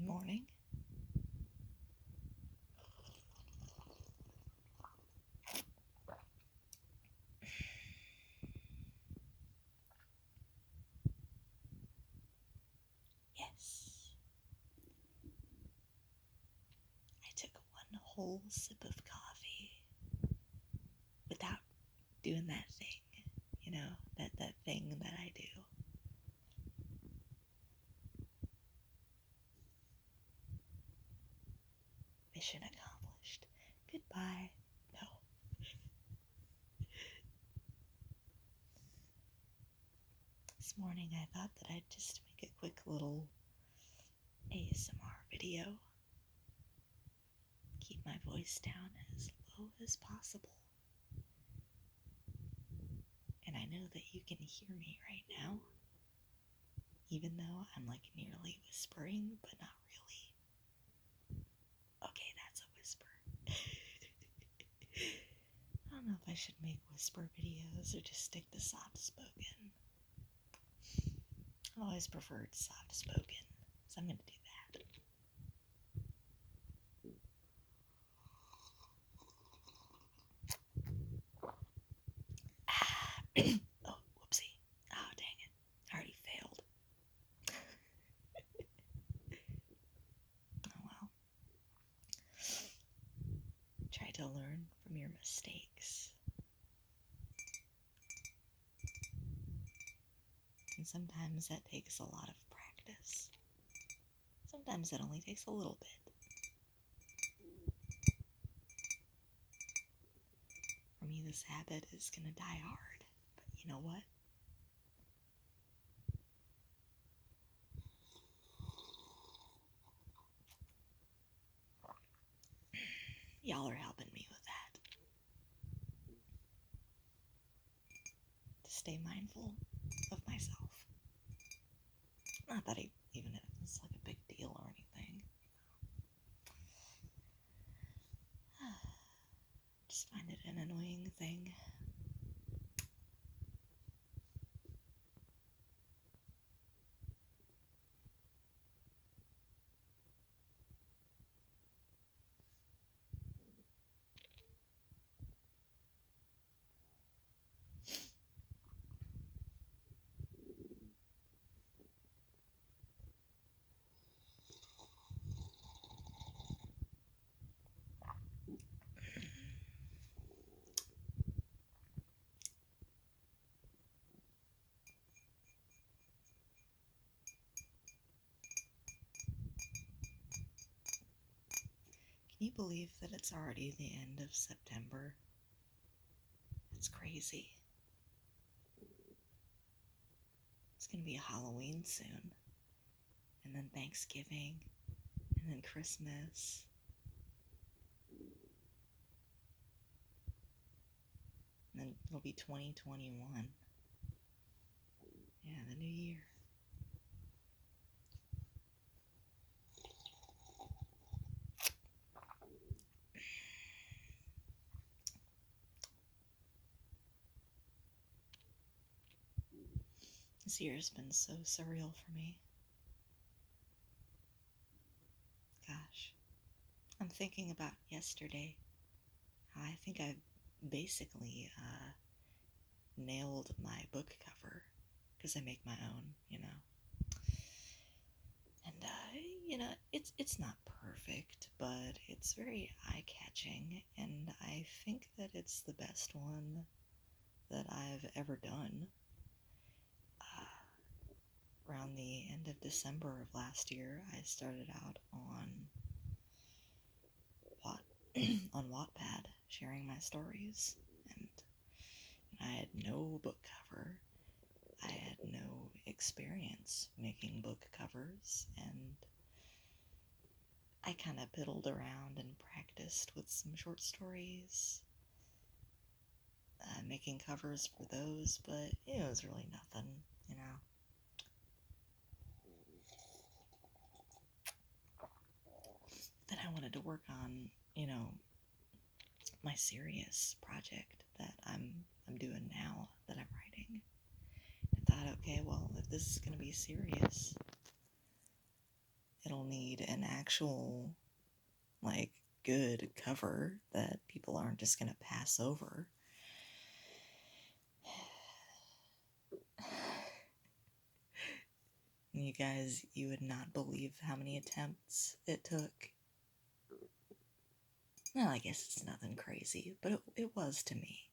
morning. Yes, I took one whole sip of coffee without doing that thing, that thing that I do. Mission accomplished. Goodbye. No. This morning I thought that I'd just make a quick little ASMR video. Keep my voice down as low as possible. And I know that you can hear me right now, even though I'm like nearly whispering, but not really. Okay, that's a whisper. I don't know if I should make whisper videos or just stick to soft spoken. I've always preferred soft spoken, so I'm going to do that. Oh, whoopsie. Oh, dang it. I already failed. Oh well. Try to learn from your mistakes. And sometimes that takes a lot of practice. Sometimes it only takes a little bit. For me, this habit is going to die hard. But you know what? Y'all are helping me with that. To stay mindful of myself. Not that even if it's like a big deal or anything. Just find it an annoying thing. Can you believe that it's already the end of September? It's crazy. It's gonna be Halloween soon, and then Thanksgiving, and then Christmas. And then it'll be 2021. Yeah, the new year. This year has been so surreal for me. Gosh. I'm thinking about yesterday. I think I basically nailed my book cover because I make my own, And it's not perfect, but it's very eye-catching, and I think that it's the best one that I've ever done. Around the end of December of last year, I started out on on Wattpad, sharing my stories, and I had no book cover. I had no experience making book covers, and I kind of piddled around and practiced with some short stories, making covers for those, but it was really nothing, Then I wanted to work on, my serious project that I'm doing now that I'm writing. I thought, okay, well, if this is going to be serious, it'll you'll need an actual, like, good cover that people aren't just gonna pass over. You guys, you would not believe how many attempts it took. Well, I guess it's nothing crazy, but it was to me.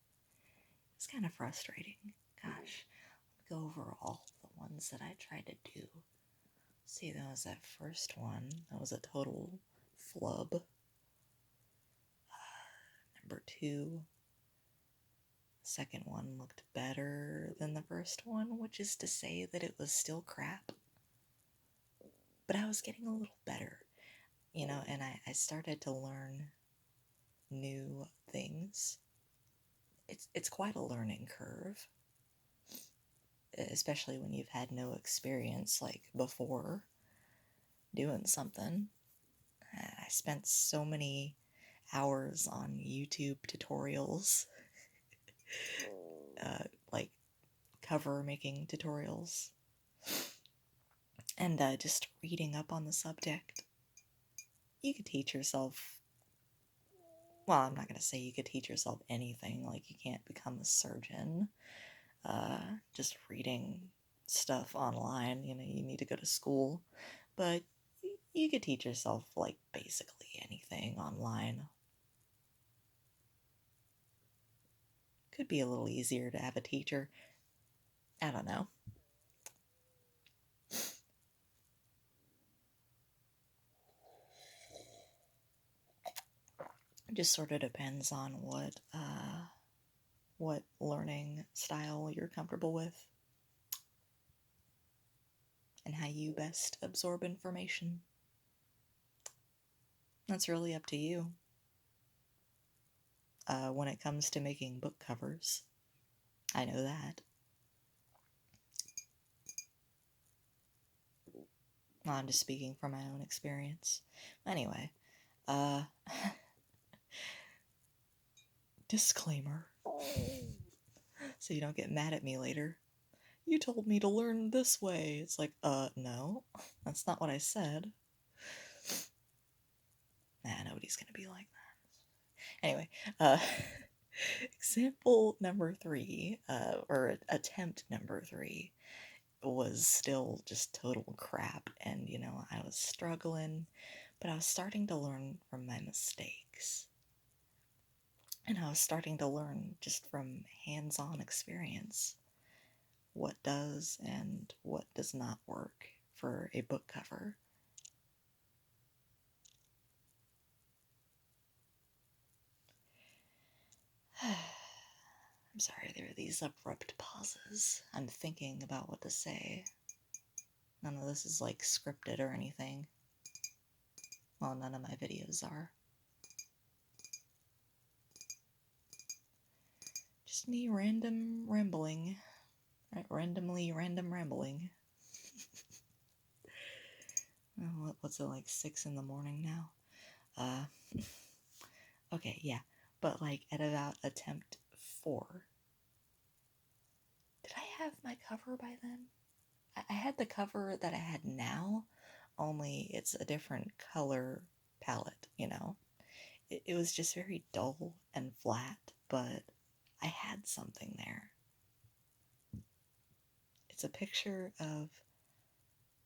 It's kind of frustrating. Gosh, let me go over all the ones that I tried to do. See, that was that first one. That was a total flub. Number 2. Second one looked better than the first one, which is to say that it was still crap. But I was getting a little better, and I started to learn new things. It's quite a learning curve, especially when you've had no experience, like, before doing something. I spent so many hours on YouTube tutorials, like cover making tutorials, and just reading up on the subject. You could teach yourself, well, I'm not going to say you could teach yourself anything, like you can't become a surgeon just reading stuff online, you need to go to school, but you could teach yourself, like, basically anything online. Could be a little easier to have a teacher. I don't know. It just sort of depends on what learning style you're comfortable with and how you best absorb information. That's really up to you. When it comes to making book covers, I know that. Well, I'm just speaking from my own experience. Anyway, disclaimer, so you don't get mad at me later. You told me to learn this way. It's like, no, that's not what I said. Nah, nobody's gonna be like that. Anyway, example number 3, or attempt number 3, was still just total crap, and, I was struggling, but I was starting to learn from my mistakes. And I was starting to learn just from hands-on experience what does and what does not work for a book cover. I'm sorry, there are these abrupt pauses. I'm thinking about what to say. None of this is, like, scripted or anything. Well, none of my videos are. Just me random rambling. Right, random rambling. What's it, like 6 in the morning now? Okay, yeah. But, like, at about attempt 4. Did I have my cover by then? I had the cover that I had now, only it's a different color palette, It was just very dull and flat, but I had something there. It's a picture of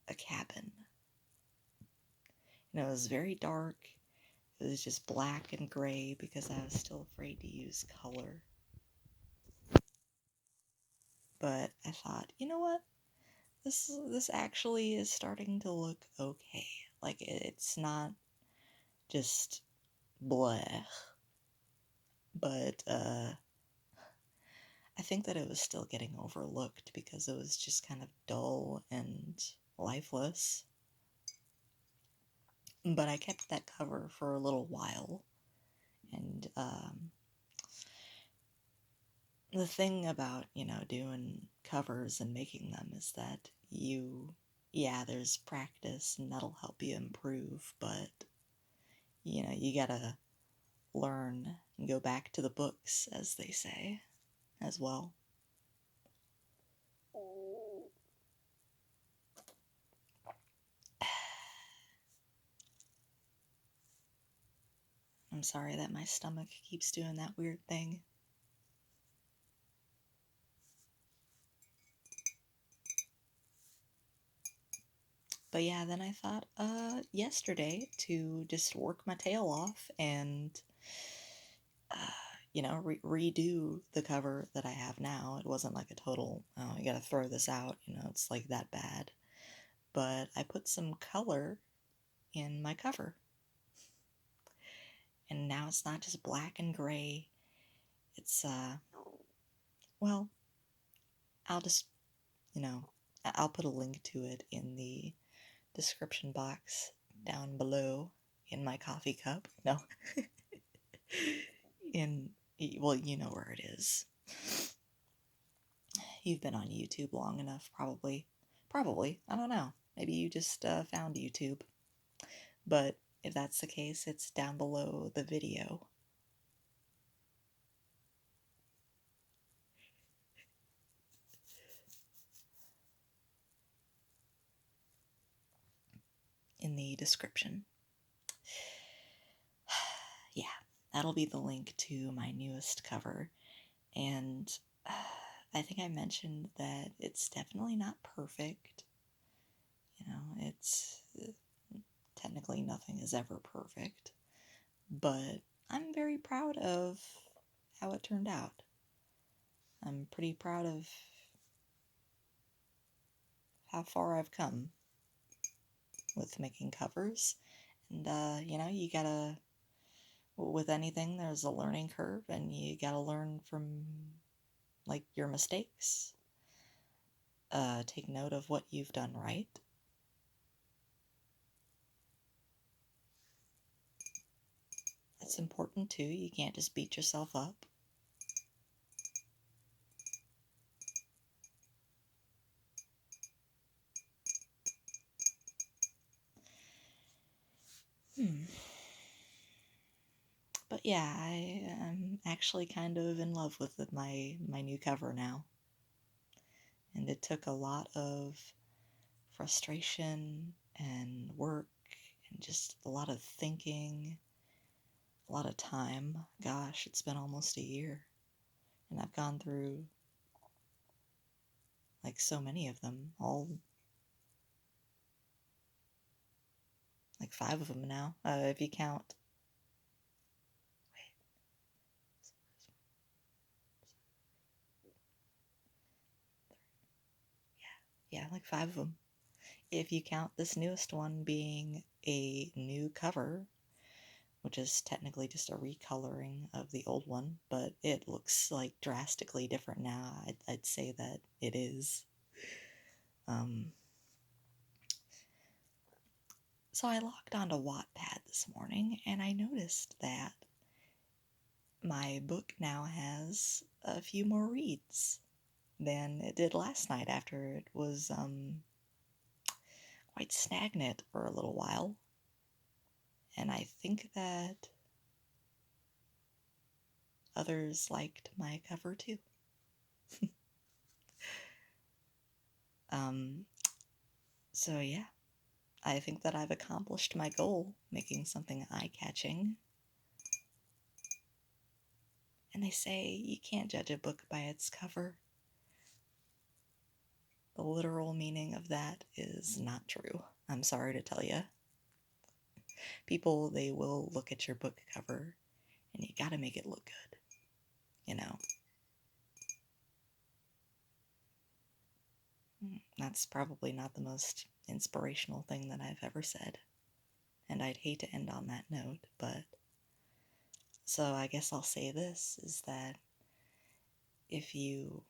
a cabin. And it was very dark. It was just black and gray because I was still afraid to use color. But I thought, you know what? This actually is starting to look okay. Like, it's not just bleh. But I think that it was still getting overlooked because it was just kind of dull and lifeless. But I kept that cover for a little while, and the thing about, doing covers and making them is that there's practice and that'll help you improve, but, you gotta learn and go back to the books, as they say, as well. I'm sorry that my stomach keeps doing that weird thing. But yeah, then I thought, yesterday to just work my tail off and, redo the cover that I have now. It wasn't like a total, oh, you gotta throw this out, it's like that bad. But I put some color in my cover. And now it's not just black and gray. It's, well, I'll just, I'll put a link to it in the description box down below in my coffee cup. No. Well, you know where it is. You've been on YouTube long enough, probably. Probably. I don't know. Maybe you just found YouTube. But if that's the case, it's down below the video. In the description. Yeah, that'll be the link to my newest cover. And I think I mentioned that it's definitely not perfect. It's technically nothing is ever perfect. But I'm very proud of how it turned out. I'm pretty proud of how far I've come with making covers. And, you gotta, with anything, there's a learning curve, and you gotta learn from, like, your mistakes. Take note of what you've done right. It's important, too. You can't just beat yourself up. But yeah, I am actually kind of in love with my new cover now. And it took a lot of frustration and work and just a lot of thinking, a lot of time. Gosh, it's been almost a year. And I've gone through like so many of them, all like 5 of them now, if you count. Yeah, like 5 of them. If you count this newest one being a new cover, which is technically just a recoloring of the old one, but it looks like drastically different now. I'd say that it is. So I logged onto Wattpad this morning, and I noticed that my book now has a few more reads than it did last night after it was quite stagnant for a little while. And I think that others liked my cover too. So yeah, I think that I've accomplished my goal, making something eye-catching. And they say you can't judge a book by its cover. The literal meaning of that is not true. I'm sorry to tell you. People, they will look at your book cover, and you gotta make it look good. That's probably not the most inspirational thing that I've ever said. And I'd hate to end on that note, but so I guess I'll say this, is that if you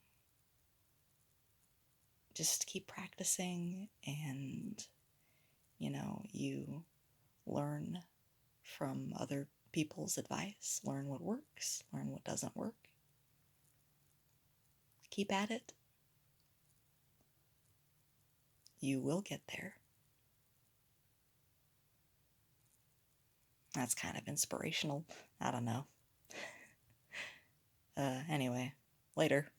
just keep practicing and, you learn from other people's advice, learn what works, learn what doesn't work, keep at it, you will get there. That's kind of inspirational. I don't know. Anyway, later.